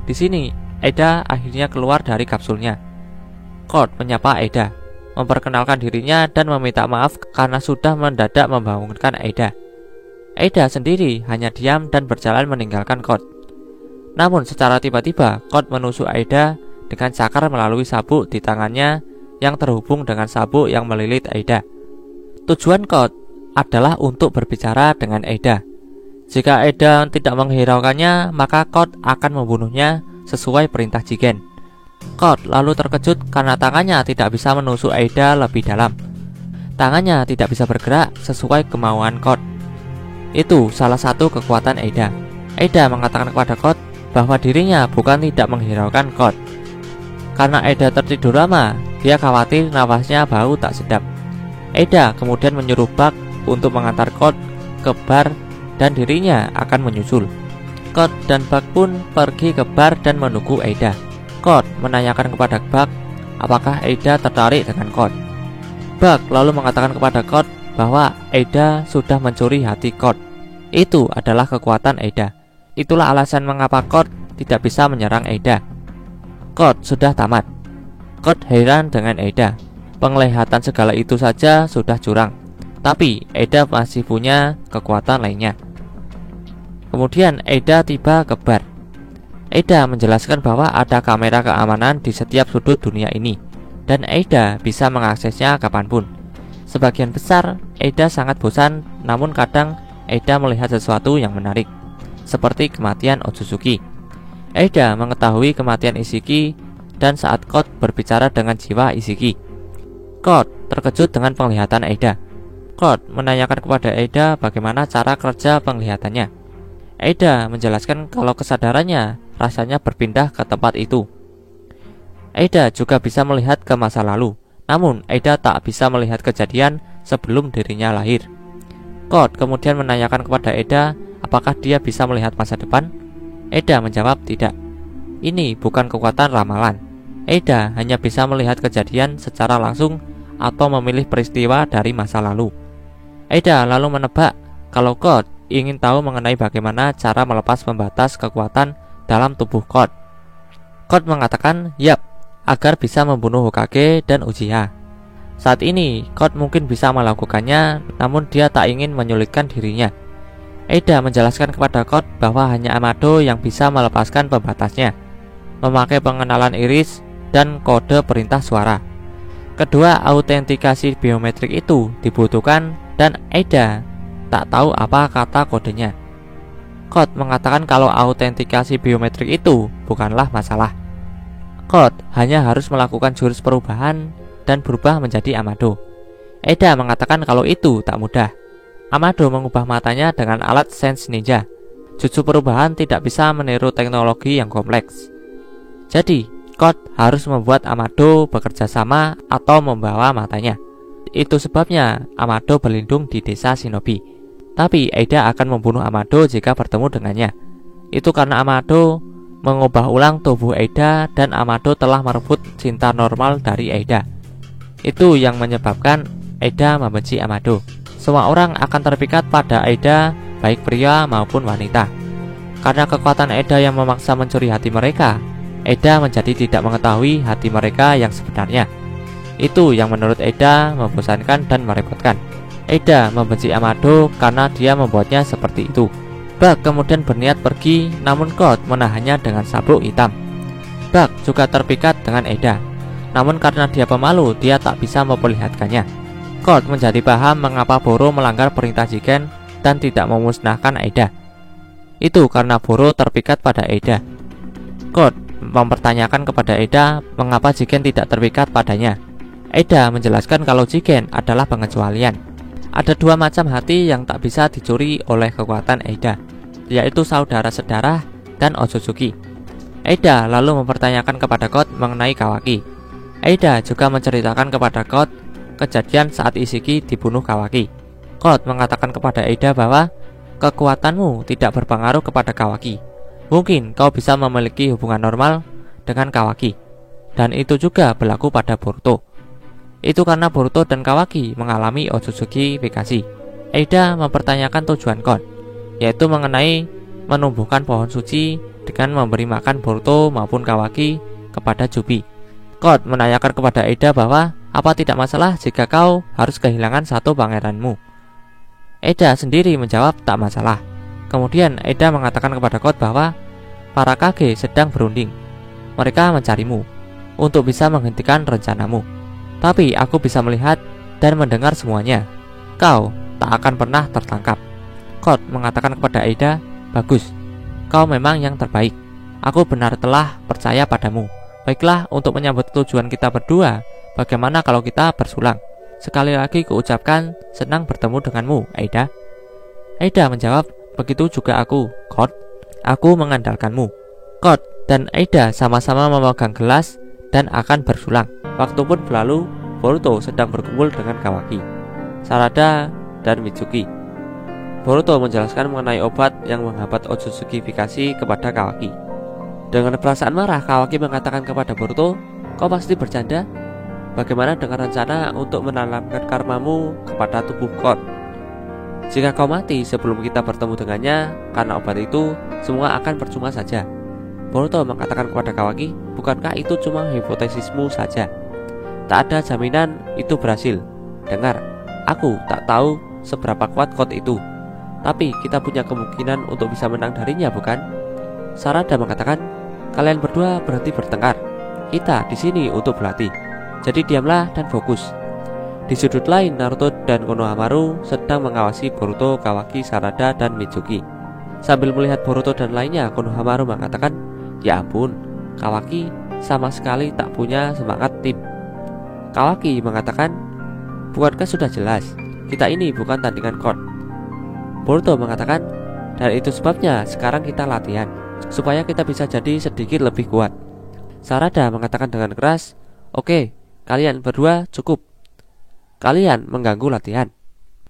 Di sini, Aida akhirnya keluar dari kapsulnya. Kurt menyapa Aida, memperkenalkan dirinya dan meminta maaf karena sudah mendadak membangunkan Aida. Aida sendiri hanya diam dan berjalan meninggalkan Kurt. Namun secara tiba-tiba Kurt menusuk Aida dengan cakar melalui sabuk di tangannya yang terhubung dengan sabuk yang melilit Aida. Tujuan Kurt adalah untuk berbicara dengan Aida. Jika Aida tidak menghiraukannya, maka Kurt akan membunuhnya sesuai perintah Jigen. Kurt lalu terkejut karena tangannya tidak bisa menusuk Aida lebih dalam. Tangannya tidak bisa bergerak sesuai kemauan Kurt. Itu salah satu kekuatan Aida. Aida mengatakan kepada Kurt bahwa dirinya bukan tidak menghiraukan Kurt. Karena Aida tertidur lama, dia khawatir nafasnya bau tak sedap. Aida kemudian menyuruh Buck untuk mengantar Kurt ke bar dan dirinya akan menyusul. Kurt dan Buck pun pergi ke bar dan menunggu Aida. Kurt menanyakan kepada Buck apakah Aida tertarik dengan Kurt. Buck lalu mengatakan kepada Kurt bahwa Aida sudah mencuri hati Kurt. Itu adalah kekuatan Aida. Itulah alasan mengapa Kurt tidak bisa menyerang Aida. Kurt sudah tamat. Kurt heran dengan Aida. Penglihatan segala itu saja sudah curang, tapi Aida masih punya kekuatan lainnya. Kemudian Aida tiba ke bar. Aida menjelaskan bahwa ada kamera keamanan di setiap sudut dunia ini, dan Aida bisa mengaksesnya kapanpun. Sebagian besar Aida sangat bosan, namun kadang Aida melihat sesuatu yang menarik, seperti kematian Otsutsuki. Aida mengetahui kematian Ishiki, dan saat Kurt berbicara dengan jiwa Ishiki, Kurt terkejut dengan penglihatan Aida. Kurt menanyakan kepada Aida bagaimana cara kerja penglihatannya. Aida menjelaskan kalau kesadarannya rasanya berpindah ke tempat itu. Aida juga bisa melihat ke masa lalu, namun Aida tak bisa melihat kejadian sebelum dirinya lahir. Kurt kemudian menanyakan kepada Aida apakah dia bisa melihat masa depan. Aida menjawab tidak. Ini bukan kekuatan ramalan. Aida hanya bisa melihat kejadian secara langsung atau memilih peristiwa dari masa lalu. Aida lalu menebak kalau Kurt ingin tahu mengenai bagaimana cara melepas pembatas kekuatan dalam tubuh Kurt. Kurt mengatakan yap, agar bisa membunuh Hokage dan Uchiha. Saat ini Kurt mungkin bisa melakukannya, namun dia tak ingin menyulitkan dirinya. Aida menjelaskan kepada Kurt bahwa hanya Amado yang bisa melepaskan pembatasnya, memakai pengenalan iris dan kode perintah suara. Kedua autentikasi biometrik itu dibutuhkan dan Aida tak tahu apa kata kodenya. Kurt mengatakan kalau autentikasi biometrik itu bukanlah masalah. Kurt hanya harus melakukan jurus perubahan dan berubah menjadi Amado. Aida mengatakan kalau itu tak mudah. Amado mengubah matanya dengan alat sense ninja. Jutsu perubahan tidak bisa meniru teknologi yang kompleks. Jadi, Kurt harus membuat Amado bekerja sama atau membawa matanya. Itu sebabnya Amado berlindung di desa shinobi. Tapi Aida akan membunuh Amado jika bertemu dengannya. Itu karena Amado mengubah ulang tubuh Aida dan Amado telah merebut cinta normal dari Aida. Itu yang menyebabkan Aida membenci Amado. Semua orang akan terpikat pada Aida, baik pria maupun wanita. Karena kekuatan Aida yang memaksa mencuri hati mereka, Aida menjadi tidak mengetahui hati mereka yang sebenarnya. Itu yang menurut Aida membosankan dan merepotkan. Aida membenci Amado karena dia membuatnya seperti itu. Buck kemudian berniat pergi, namun Kurt menahannya dengan sabuk hitam. Buck juga terpikat dengan Aida, namun karena dia pemalu, dia tak bisa memperlihatkannya. Kurt menjadi paham mengapa Boro melanggar perintah Jigen dan tidak memusnahkan Aida. Itu karena Boro terpikat pada Aida. Kurt mempertanyakan kepada Aida mengapa Jigen tidak terpikat padanya. Aida menjelaskan kalau Jigen adalah pengecualian. Ada dua macam hati yang tak bisa dicuri oleh kekuatan Aida, yaitu saudara sedarah dan Otsutsuki. Aida lalu mempertanyakan kepada Kurt mengenai Kawaki. Aida juga menceritakan kepada Kurt kejadian saat Ishiki dibunuh Kawaki. Kurt mengatakan kepada Aida bahwa kekuatanmu tidak berpengaruh kepada Kawaki. Mungkin kau bisa memiliki hubungan normal dengan Kawaki, dan itu juga berlaku pada Boruto. Itu karena Boruto dan Kawaki mengalami Otsutsuki Bekasi. Aida mempertanyakan tujuan Kurt, yaitu mengenai menumbuhkan pohon suci dengan memberi makan Boruto maupun Kawaki kepada Jubi. Code menanyakan kepada Eida bahwa apa tidak masalah jika kau harus kehilangan satu pangeranmu. Eida sendiri menjawab tak masalah. Kemudian Eida mengatakan kepada Code bahwa para Kage sedang berunding. Mereka mencarimu untuk bisa menghentikan rencanamu. Tapi aku bisa melihat dan mendengar semuanya. Kau tak akan pernah tertangkap. Code mengatakan kepada Eida, bagus, kau memang yang terbaik. Aku benar telah percaya padamu. Baiklah, untuk menyambut tujuan kita berdua, bagaimana kalau kita bersulang? Sekali lagi kuucapkan senang bertemu denganmu, Eida. Eida menjawab, begitu juga aku, Code. Aku mengandalkanmu. Code dan Eida sama-sama memegang gelas dan akan bersulang. Waktu pun berlalu. Boruto sedang berkumpul dengan Kawaki, Sarada, dan Mitsuki. Boruto menjelaskan mengenai obat yang menghambat Otsutsukifikasi kepada Kawaki. Dengan perasaan marah, Kawaki mengatakan kepada Boruto, kau pasti bercanda? Bagaimana dengan rencana untuk menanamkan karmamu kepada tubuh Code? Jika kau mati sebelum kita bertemu dengannya karena obat itu, semua akan percuma saja. Boruto mengatakan kepada Kawaki, bukankah itu cuma hipotesismu saja? Tak ada jaminan itu berhasil. Dengar, aku tak tahu seberapa kuat Code itu, tapi kita punya kemungkinan untuk bisa menang darinya, bukan? Sarada mengatakan, kalian berdua berhenti bertengkar. Kita di sini untuk berlatih. Jadi diamlah dan fokus. Di sudut lain, Naruto dan Konohamaru sedang mengawasi Boruto, Kawaki, Sarada, dan Mitsuki. Sambil melihat Boruto dan lainnya, Konohamaru mengatakan, ya ampun, Kawaki sama sekali tak punya semangat tim. Kawaki mengatakan, bukankah sudah jelas, kita ini bukan tandingan Code? Boruto mengatakan, dan itu sebabnya sekarang kita latihan, supaya kita bisa jadi sedikit lebih kuat. Sarada mengatakan dengan keras, oke, kalian berdua cukup. Kalian mengganggu latihan.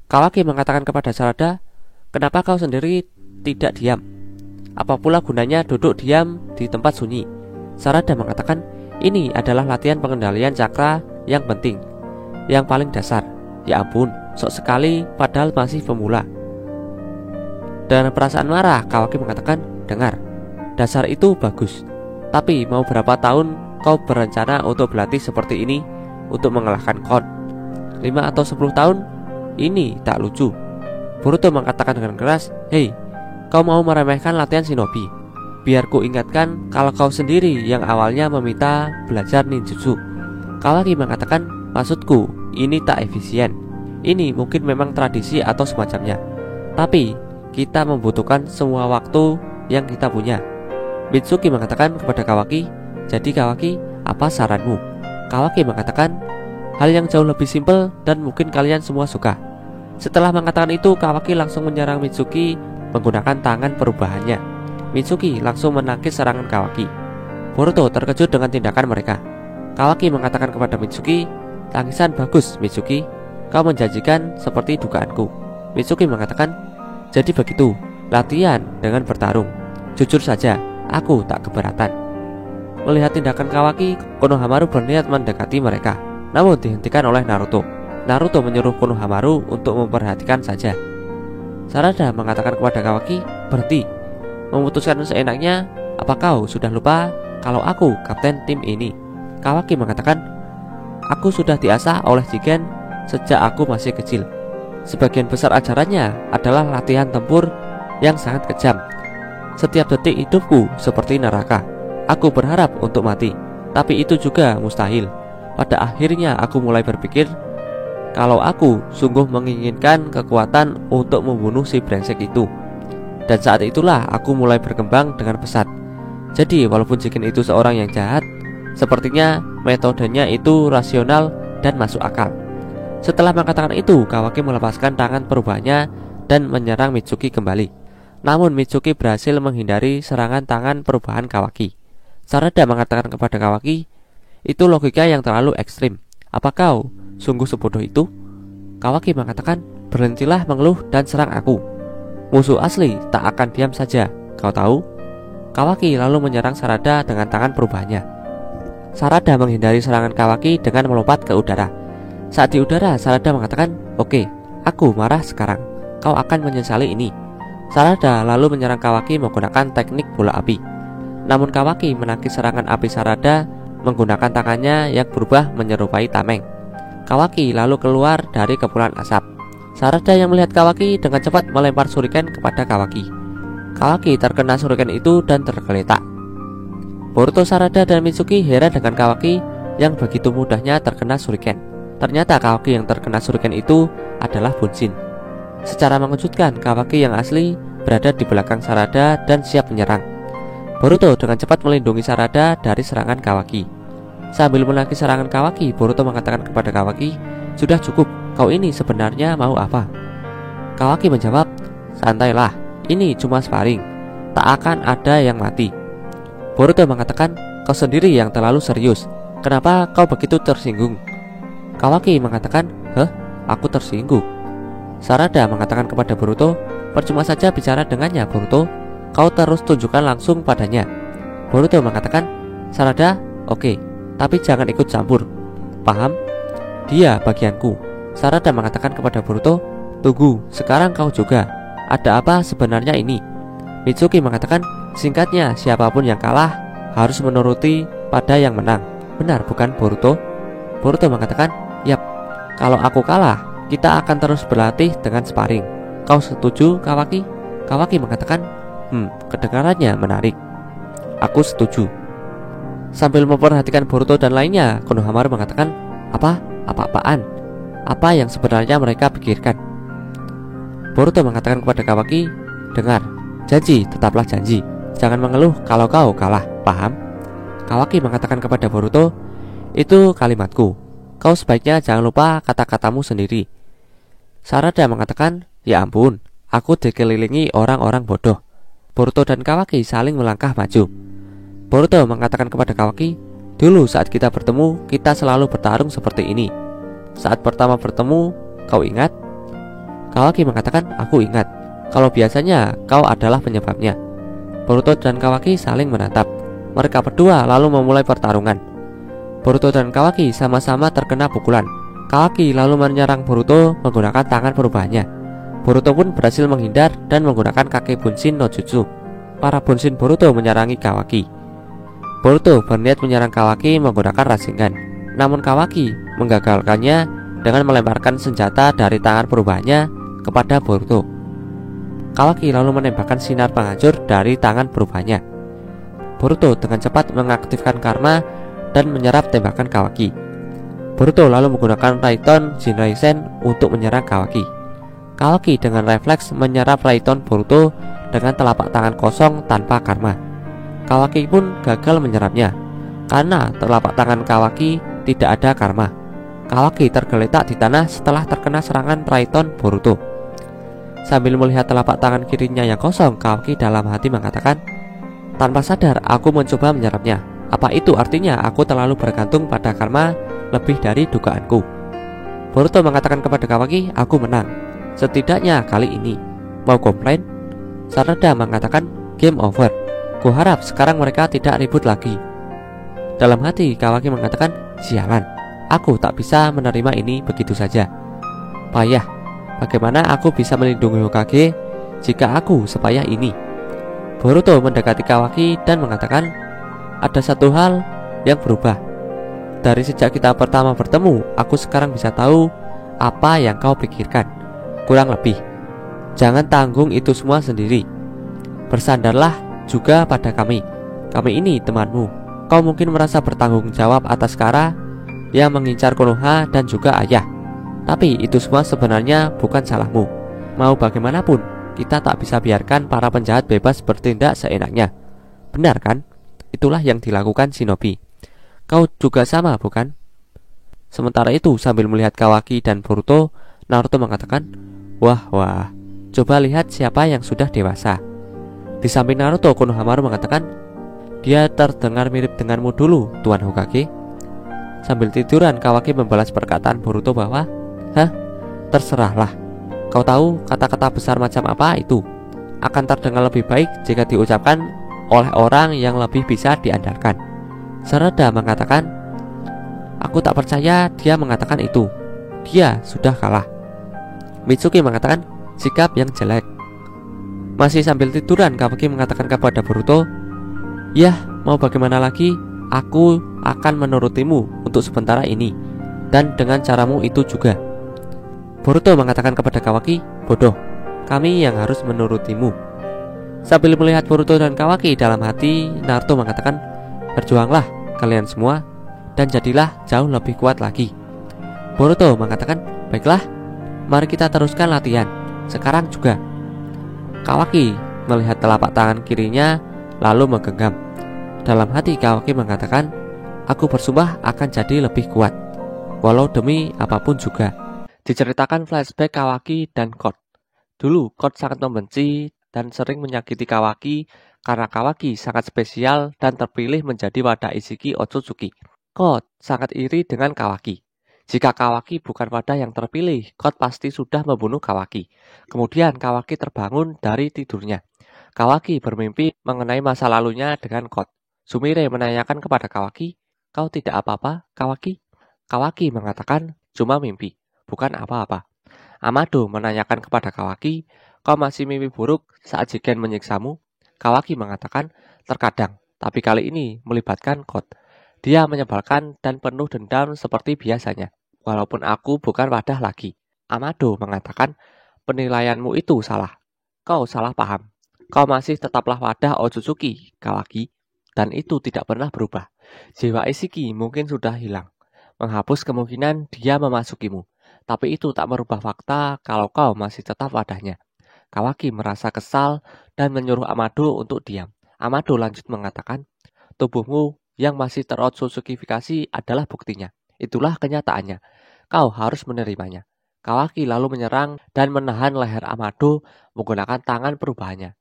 Kawaki mengatakan kepada Sarada, kenapa kau sendiri tidak diam? Apa pula gunanya duduk diam di tempat sunyi? Sarada mengatakan, ini adalah latihan pengendalian cakra yang penting, yang paling dasar. Ya ampun, sok sekali padahal masih pemula. Dengan perasaan marah, Kawaki mengatakan, dengar, dasar itu bagus, tapi mau berapa tahun kau berencana untuk berlatih seperti ini untuk mengalahkan Code? 5 atau 10 tahun? Ini tak lucu. Boruto mengatakan dengan keras, hei, kau mau meremehkan latihan shinobi? Biar ku ingatkan kalau kau sendiri yang awalnya meminta belajar ninjutsu. Kawaki mengatakan, maksudku, ini tak efisien. Ini mungkin memang tradisi atau semacamnya, tapi kita membutuhkan semua waktu yang kita punya. Mitsuki mengatakan kepada Kawaki, jadi Kawaki, apa saranmu? Kawaki mengatakan, hal yang jauh lebih simpel dan mungkin kalian semua suka. Setelah mengatakan itu, Kawaki langsung menyerang Mitsuki menggunakan tangan perubahannya. Mitsuki langsung menangkis serangan Kawaki. Boruto terkejut dengan tindakan mereka. Kawaki mengatakan kepada Mitsuki, tangisan bagus Mitsuki, kau menjanjikan seperti dugaanku. Mitsuki mengatakan, jadi begitu, latihan dengan bertarung. Jujur saja, aku tak keberatan. Melihat tindakan Kawaki, Konohamaru berniat mendekati mereka, namun dihentikan oleh Naruto. Naruto menyuruh Konohamaru untuk memperhatikan saja. Sarada mengatakan kepada Kawaki, berhenti. Memutuskan seenaknya, apa kau sudah lupa kalau aku kapten tim ini? Kawaki mengatakan, aku sudah diasah oleh Jigen sejak aku masih kecil. Sebagian besar ajarannya adalah latihan tempur yang sangat kejam. Setiap detik hidupku seperti neraka. Aku berharap untuk mati, tapi itu juga mustahil. Pada akhirnya aku mulai berpikir kalau aku sungguh menginginkan kekuatan untuk membunuh si brengsek itu. Dan saat itulah aku mulai berkembang dengan pesat. Jadi walaupun Jigen itu seorang yang jahat, sepertinya metodenya itu rasional dan masuk akal. Setelah mengatakan itu, Kawaki melepaskan tangan perubahannya dan menyerang Mitsuki kembali. Namun Mitsuki berhasil menghindari serangan tangan perubahan Kawaki. Sarada mengatakan kepada Kawaki, itu logika yang terlalu ekstrim. Apa kau sungguh sebodoh itu? Kawaki mengatakan, berhentilah mengeluh dan serang aku. Musuh asli tak akan diam saja, kau tahu? Kawaki lalu menyerang Sarada dengan tangan perubahannya. Sarada menghindari serangan Kawaki dengan melompat ke udara. Saat di udara, Sarada mengatakan, oke, aku marah sekarang. Kau akan menyesali ini. Sarada lalu menyerang Kawaki menggunakan teknik bola api. Namun Kawaki menangkis serangan api Sarada menggunakan tangannya yang berubah menyerupai tameng. Kawaki lalu keluar dari kepulan asap. Sarada yang melihat Kawaki dengan cepat melempar shuriken kepada Kawaki. Kawaki terkena shuriken itu dan tergeletak. Boruto, Sarada, dan Mitsuki heran dengan Kawaki yang begitu mudahnya terkena shuriken. Ternyata Kawaki yang terkena shuriken itu adalah Bunshin. Secara mengejutkan, Kawaki yang asli berada di belakang Sarada dan siap menyerang. Boruto dengan cepat melindungi Sarada dari serangan Kawaki. Sambil menangkis serangan Kawaki, Boruto mengatakan kepada Kawaki, "Sudah cukup, kau ini sebenarnya mau apa?" Kawaki menjawab, "Santailah, ini cuma sparring, tak akan ada yang mati." Boruto mengatakan, "Kau sendiri yang terlalu serius, kenapa kau begitu tersinggung?" Kawaki mengatakan, "Hah? Aku tersinggung?" Sarada mengatakan kepada Boruto, "Percuma saja bicara dengannya, Boruto. Kau terus tunjukkan langsung padanya." Boruto mengatakan, "Sarada, oke, tapi jangan ikut campur. Paham? Dia bagianku." Sarada mengatakan kepada Boruto, "Tunggu, sekarang kau juga. Ada apa sebenarnya ini?" Mitsuki mengatakan, "Singkatnya, siapapun yang kalah harus menuruti pada yang menang. Benar bukan, Boruto?" Boruto mengatakan, "Yap, kalau aku kalah, kita akan terus berlatih dengan sparring. Kau setuju, Kawaki?" Kawaki mengatakan, kedengarannya menarik. "Aku setuju." Sambil memperhatikan Boruto dan lainnya, Konohamaru mengatakan, Apa-apaan? Apa yang sebenarnya mereka pikirkan?" Boruto mengatakan kepada Kawaki, "Dengar, janji tetaplah janji. Jangan mengeluh kalau kau kalah, paham?" Kawaki mengatakan kepada Boruto, "Itu kalimatku. Kau sebaiknya jangan lupa kata-katamu sendiri." Sarada mengatakan, "Ya ampun, aku dikelilingi orang-orang bodoh." Boruto dan Kawaki saling melangkah maju. Boruto mengatakan kepada Kawaki, "Dulu saat kita bertemu, kita selalu bertarung seperti ini. Saat pertama bertemu, kau ingat?" Kawaki mengatakan, "Aku ingat. Kalau biasanya kau adalah penyebabnya." Boruto dan Kawaki saling menatap. Mereka berdua lalu memulai pertarungan. Boruto dan Kawaki sama-sama terkena pukulan. Kawaki lalu menyerang Boruto menggunakan tangan perubahannya. Boruto pun berhasil menghindar dan menggunakan kake Bunshin no Jutsu. Para Bunshin Boruto menyerangi Kawaki. Boruto berniat menyerang Kawaki menggunakan Rasengan. Namun Kawaki menggagalkannya dengan melemparkan senjata dari tangan perubahannya kepada Boruto. Kawaki lalu menembakkan sinar penghancur dari tangan perubahannya. Boruto dengan cepat mengaktifkan karma dan menyerap tembakan Kawaki. Boruto lalu menggunakan Raiton Jinraisen untuk menyerang Kawaki. Kawaki dengan refleks menyerap Raiton Boruto dengan telapak tangan kosong tanpa karma. Kawaki pun gagal menyerapnya karena telapak tangan Kawaki tidak ada karma. Kawaki tergeletak di tanah setelah terkena serangan Raiton Boruto. Sambil melihat telapak tangan kirinya yang kosong, Kawaki dalam hati mengatakan, "Tanpa sadar aku mencoba menyerapnya. Apa itu artinya aku terlalu bergantung pada karma lebih dari dugaanku?" Boruto mengatakan kepada Kawaki, "Aku menang. Setidaknya kali ini. Mau komplain?" Sarada mengatakan, "Game over. Kuharap sekarang mereka tidak ribut lagi." Dalam hati Kawaki mengatakan, "Sialan, aku tak bisa menerima ini begitu saja. Payah, bagaimana aku bisa melindungi Hokage jika aku sepayah ini?" Boruto mendekati Kawaki dan mengatakan, "Ada satu hal yang berubah. Dari sejak kita pertama bertemu, aku sekarang bisa tahu apa yang kau pikirkan. Kurang lebih, jangan tanggung itu semua sendiri. Bersandarlah juga pada kami. Kami ini temanmu. Kau mungkin merasa bertanggung jawab atas Kara yang mengincar Konoha dan juga ayah. Tapi itu semua sebenarnya bukan salahmu. Mau bagaimanapun, kita tak bisa biarkan para penjahat bebas bertindak seenaknya. Benar kan? Itulah yang dilakukan shinobi. Kau juga sama, bukan?" Sementara itu, sambil melihat Kawaki dan Boruto, Naruto mengatakan, Wah, coba lihat siapa yang sudah dewasa." Di samping Naruto, Konohamaru mengatakan, "Dia terdengar mirip denganmu dulu, Tuan Hokage." Sambil tiduran, Kawaki membalas perkataan Boruto bahwa, "Hah, terserahlah. Kau tahu kata-kata besar macam apa itu akan terdengar lebih baik jika diucapkan oleh orang yang lebih bisa diandalkan." Sarada mengatakan, "Aku tak percaya dia mengatakan itu. Dia sudah kalah." Mitsuki mengatakan, "Sikap yang jelek." Masih sambil tiduran, Kawaki mengatakan kepada Boruto, "Yah, mau bagaimana lagi? Aku akan menurutimu untuk sementara ini, dan dengan caramu itu juga." Boruto mengatakan kepada Kawaki, "Bodoh, kami yang harus menurutimu." Sambil melihat Boruto dan Kawaki, dalam hati Naruto mengatakan, "Berjuanglah kalian semua dan jadilah jauh lebih kuat lagi." Boruto mengatakan, "Baiklah, mari kita teruskan latihan sekarang juga." Kawaki melihat telapak tangan kirinya lalu menggenggam. Dalam hati Kawaki mengatakan, "Aku bersumpah akan jadi lebih kuat, walau demi apapun juga." Diceritakan flashback Kawaki dan Code. Dulu Code sangat membenci dan sering menyakiti Kawaki karena Kawaki sangat spesial dan terpilih menjadi wadah Ishiki Otsutsuki. Code sangat iri dengan Kawaki. Jika Kawaki bukan wadah yang terpilih, Code pasti sudah membunuh Kawaki. Kemudian Kawaki terbangun dari tidurnya. Kawaki bermimpi mengenai masa lalunya dengan Code. Sumire menanyakan kepada Kawaki, "Kau tidak apa-apa, Kawaki?" Kawaki mengatakan, "Cuma mimpi, bukan apa-apa." Amado menanyakan kepada Kawaki, "Kau masih mimpi buruk saat Jigen menyiksamu?" Kawaki mengatakan, "Terkadang, tapi kali ini melibatkan Code. Dia menyebalkan dan penuh dendam seperti biasanya, walaupun aku bukan wadah lagi." Amado mengatakan, "Penilaianmu itu salah. Kau salah paham. Kau masih tetaplah wadah Otsutsuki, Kawaki, dan itu tidak pernah berubah. Jiwa Ishiki mungkin sudah hilang, menghapus kemungkinan dia memasukimu. Tapi itu tak merubah fakta kalau kau masih tetap wadahnya." Kawaki merasa kesal dan menyuruh Amado untuk diam. Amado lanjut mengatakan, "Tubuhmu yang masih terotsusukifikasi adalah buktinya. Itulah kenyataannya. Kau harus menerimanya." Kawaki lalu menyerang dan menahan leher Amado menggunakan tangan perubahannya.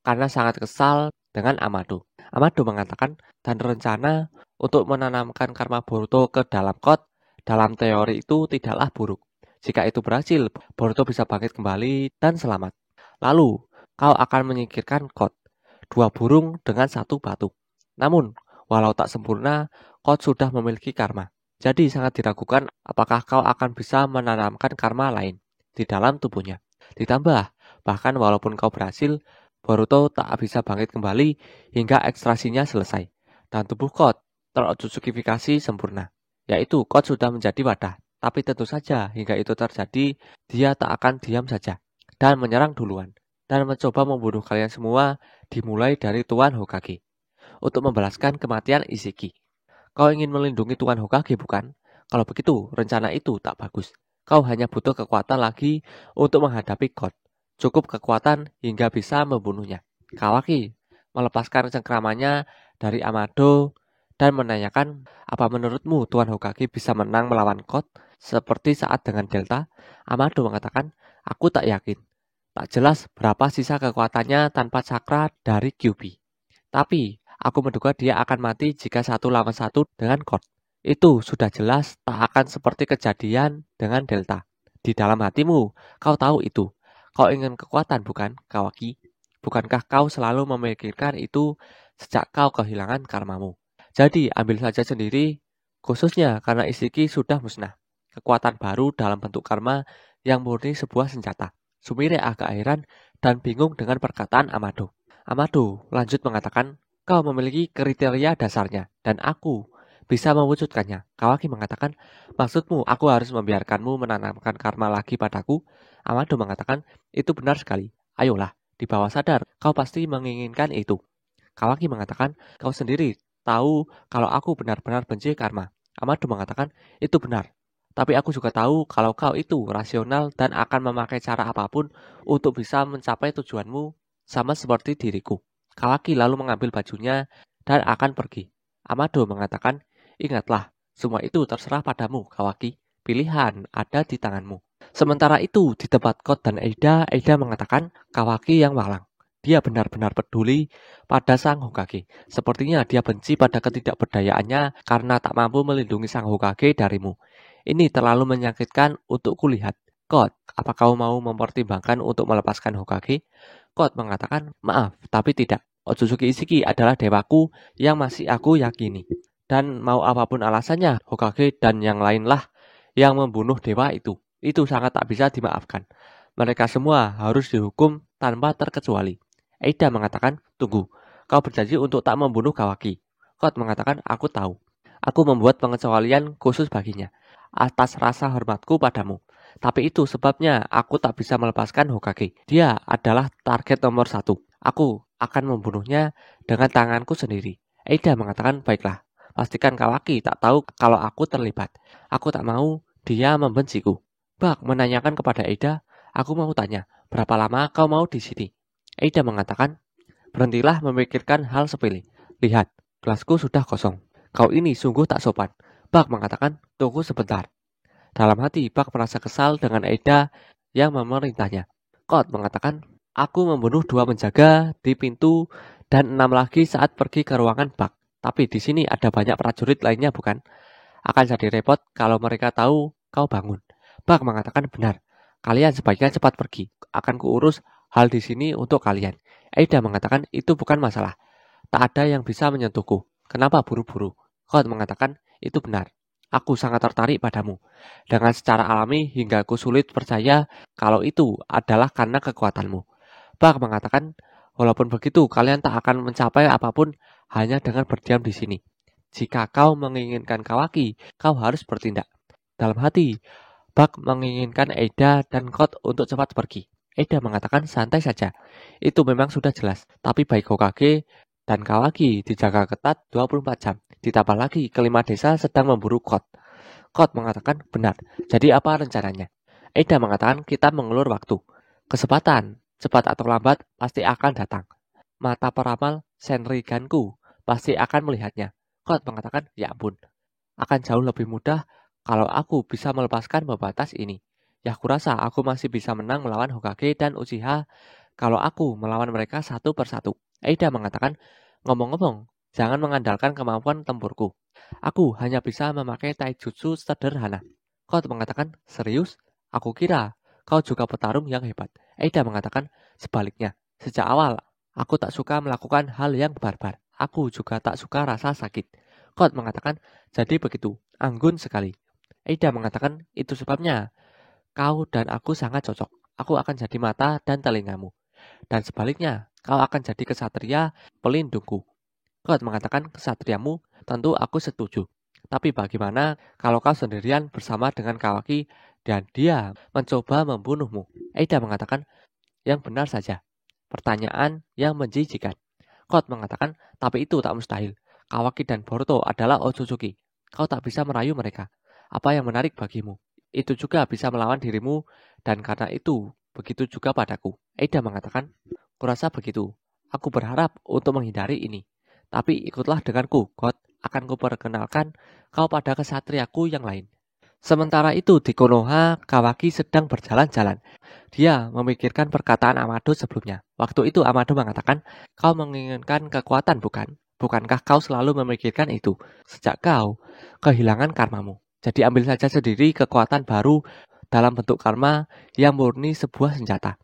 Karena sangat kesal dengan Amado, Amado mengatakan, dan rencana untuk menanamkan karma Boruto ke dalam Code dalam teori itu tidaklah buruk. Jika itu berhasil, Boruto bisa bangkit kembali dan selamat. Lalu, kau akan menyingkirkan Code, dua burung dengan satu batu. Namun, walau tak sempurna, Code sudah memiliki karma. Jadi sangat diragukan apakah kau akan bisa menanamkan karma lain di dalam tubuhnya. Ditambah, bahkan walaupun kau berhasil, Boruto tak bisa bangkit kembali hingga ekstrasinya selesai. Dan tubuh Code terotsukifikasi sempurna. Yaitu Code sudah menjadi wadah. Tapi tentu saja hingga itu terjadi, dia tak akan diam saja dan menyerang duluan dan mencoba membunuh kalian semua, dimulai dari Tuan Hokage, untuk membalaskan kematian Ishiki. Kau ingin melindungi Tuan Hokage, bukan? Kalau begitu, rencana itu tak bagus. Kau hanya butuh kekuatan lagi untuk menghadapi Code. Cukup kekuatan hingga bisa membunuhnya. Kawaki melepaskan cengkramannya dari Amado dan menanyakan, "Apa menurutmu Tuan Hokage bisa menang melawan Code seperti saat dengan Delta?" Amado mengatakan, "Aku tak yakin. Tak jelas berapa sisa kekuatannya tanpa cakra dari Kyuubi. Tapi aku menduga dia akan mati jika 1 lawan 1 dengan Code. Itu sudah jelas tak akan seperti kejadian dengan Delta. Di dalam hatimu, kau tahu itu. Kau ingin kekuatan, bukan, Kawaki? Bukankah kau selalu memikirkan itu sejak kau kehilangan karmamu? Jadi ambil saja sendiri, khususnya karena Ishiki sudah musnah. Kekuatan baru dalam bentuk karma yang murni sebuah senjata." Sumire agak heran dan bingung dengan perkataan Amado. Amado lanjut mengatakan, "Kau memiliki kriteria dasarnya dan aku bisa mewujudkannya." Kawaki mengatakan, "Maksudmu aku harus membiarkanmu menanamkan karma lagi padaku?" Amado mengatakan, "Itu benar sekali. Ayolah, di bawah sadar kau pasti menginginkan itu." Kawaki mengatakan, "Kau sendiri tahu kalau aku benar-benar benci karma." Amado mengatakan, "Itu benar. Tapi aku juga tahu kalau kau itu rasional dan akan memakai cara apapun untuk bisa mencapai tujuanmu sama seperti diriku." Kawaki lalu mengambil bajunya dan akan pergi. Amado mengatakan, "Ingatlah, semua itu terserah padamu, Kawaki. Pilihan ada di tanganmu." Sementara itu, di tempat Code dan Eida mengatakan Kawaki yang malang. Dia benar-benar peduli pada Sang Hokage. Sepertinya dia benci pada ketidakberdayaannya karena tak mampu melindungi Sang Hokage darimu. "Ini terlalu menyakitkan untuk kulihat. Code, apa kau mau mempertimbangkan untuk melepaskan Hokage?" Code mengatakan, "Maaf, tapi tidak. Otsutsuki Ishiki adalah dewaku yang masih aku yakini. Dan mau apapun alasannya, Hokage dan yang lainlah yang membunuh dewa itu. Itu sangat tak bisa dimaafkan. Mereka semua harus dihukum tanpa terkecuali." Eida mengatakan, "Tunggu, Kau berjanji untuk tak membunuh Kawaki. Kot mengatakan, aku tahu. Aku membuat pengecualian khusus baginya, atas rasa hormatku padamu. Tapi itu sebabnya aku tak bisa melepaskan Hokage. Dia adalah target nomor 1. Aku akan membunuhnya dengan tanganku sendiri. Eida mengatakan, baiklah. Pastikan Kawaki tak tahu kalau aku terlibat. Aku tak mau dia membenciku. Bak menanyakan kepada Eida, aku mau tanya, berapa lama kau mau di sini? Eida mengatakan, berhentilah memikirkan hal sepele. Lihat, gelasku sudah kosong. Kau ini sungguh tak sopan. Bak mengatakan, tunggu sebentar. Dalam hati, Bak merasa kesal dengan Eida yang memerintahnya. Kot mengatakan, aku membunuh 2 penjaga di pintu dan 6 lagi saat pergi ke ruangan Bak. Tapi di sini ada banyak prajurit lainnya bukan? Akan jadi repot kalau mereka tahu kau bangun. Bak mengatakan benar. Kalian sebaiknya cepat pergi. Akan kuurus hal di sini untuk kalian. Eida mengatakan itu bukan masalah. Tak ada yang bisa menyentuhku. Kenapa buru-buru? Kot mengatakan itu benar. Aku sangat tertarik padamu. Dengan secara alami hingga aku sulit percaya kalau itu adalah karena kekuatanmu. Bak mengatakan, walaupun begitu kalian tak akan mencapai apapun hanya dengan berdiam di sini. Jika kau menginginkan Kawaki, kau harus bertindak. Dalam hati, Bak menginginkan Eida dan Kot untuk cepat pergi. Eida mengatakan santai saja. Itu memang sudah jelas. Tapi baik Hokage dan Kawaki dijaga ketat 24 jam. Ditambah lagi kelima desa sedang memburu Kot. Kot mengatakan benar. Jadi apa rencananya? Eida mengatakan kita mengulur waktu. Kesempatan, cepat atau lambat, pasti akan datang. Mata peramal Senriganku pasti akan melihatnya. Kot mengatakan, ya ampun. Akan jauh lebih mudah kalau aku bisa melepaskan pembatas ini. Ya kurasa aku masih bisa menang melawan Hokage dan Uchiha kalau aku melawan mereka satu persatu. Eida mengatakan, ngomong-ngomong, jangan mengandalkan kemampuan tempurku. Aku hanya bisa memakai taijutsu sederhana. Kot mengatakan, serius? Aku kira kau juga petarung yang hebat. Eida mengatakan, sebaliknya. Sejak awal, aku tak suka melakukan hal yang barbar. Aku juga tak suka rasa sakit. Kot mengatakan, jadi begitu, anggun sekali. Eida mengatakan, itu sebabnya kau dan aku sangat cocok. Aku akan jadi mata dan telingamu. Dan sebaliknya, kau akan jadi kesatria pelindungku. Kot mengatakan, kesatriamu, tentu aku setuju. Tapi bagaimana kalau kau sendirian bersama dengan Kawaki dan dia mencoba membunuhmu? Eida mengatakan, yang benar saja. Pertanyaan yang menjijikan. Kot mengatakan, tapi itu tak mustahil. Kawaki dan Boruto adalah Otsutsuki. Kau tak bisa merayu mereka. Apa yang menarik bagimu? Itu juga bisa melawan dirimu, dan karena itu, begitu juga padaku. Eida mengatakan, kurasa begitu. Aku berharap untuk menghindari ini. Tapi ikutlah denganku, God. Akan kuperkenalkan kau pada kesatriaku yang lain. Sementara itu di Konoha, Kawaki sedang berjalan-jalan. Dia memikirkan perkataan Amado sebelumnya. Waktu itu Amado mengatakan, kau menginginkan kekuatan bukan? Bukankah kau selalu memikirkan itu? Sejak kau kehilangan karmamu. Jadi ambil saja sendiri kekuatan baru dalam bentuk karma yang murni sebuah senjata.